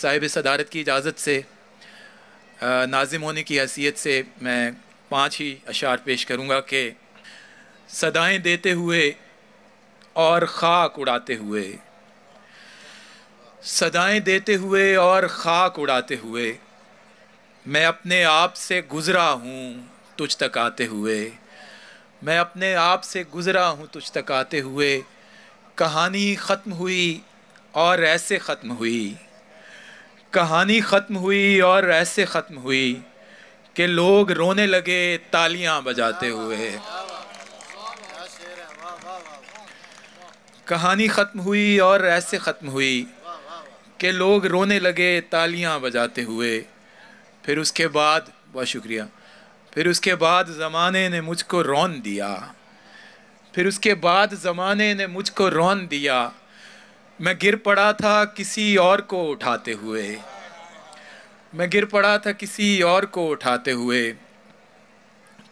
साहिब सदारत की इजाज़त से नाज़िम होने की हैसियत से मैं 5 ही अशार पेश करूँगा कि सदाएं देते हुए और ख़ाक उड़ाते हुए, सदाएं देते हुए और ख़ाक उड़ाते हुए, मैं अपने आप से गुज़रा हूँ तुझ तक आते हुए, मैं अपने आप से गुज़रा हूँ तुझ तक आते हुए। कहानी ख़त्म हुई और ऐसे ख़त्म हुई, कहानी ख़त्म हुई और ऐसे ख़त्म हुई कि लोग रोने लगे तालियां बजाते हुए। कहानी ख़त्म हुई और ऐसे ख़त्म हुई कि लोग रोने लगे तालियां बजाते हुए। फिर उसके बाद, बहुत शुक्रिया, फिर उसके बाद ज़माने ने मुझको रौन दिया, फिर उसके बाद ज़माने ने मुझको रौन दिया। मैं गिर पड़ा था किसी और को उठाते हुए, मैं गिर पड़ा था किसी और को उठाते हुए।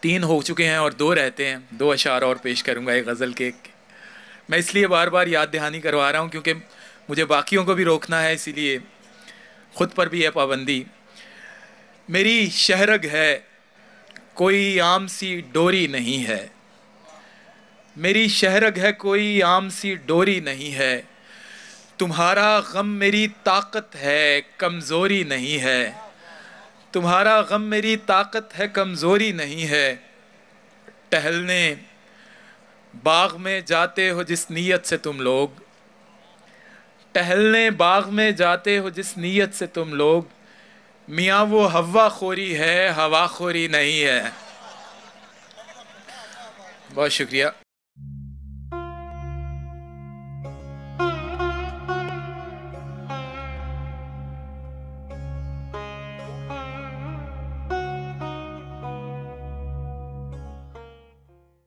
3 हो चुके हैं और 2 रहते हैं। 2 अशार और पेश करूँगा एक गज़ल के। मैं इसलिए बार बार याद दहानी करवा रहा हूँ क्योंकि मुझे बाकियों को भी रोकना है, इसीलिए ख़ुद पर भी है पाबंदी। मेरी शहरग है कोई आम सी डोरी नहीं है, मेरी शहरग है कोई आम सी डोरी नहीं है। तुम्हारा गम मेरी ताकत है कमज़ोरी नहीं है, तुम्हारा गम मेरी ताकत है कमज़ोरी नहीं है। टहलने बाग में जाते हो जिस नीयत से तुम लोग, टहलने बाग में जाते हो जिस नीयत से तुम लोग, मियाँ वो हवा खोरी है हवा खोरी नहीं है। बहुत शुक्रिया।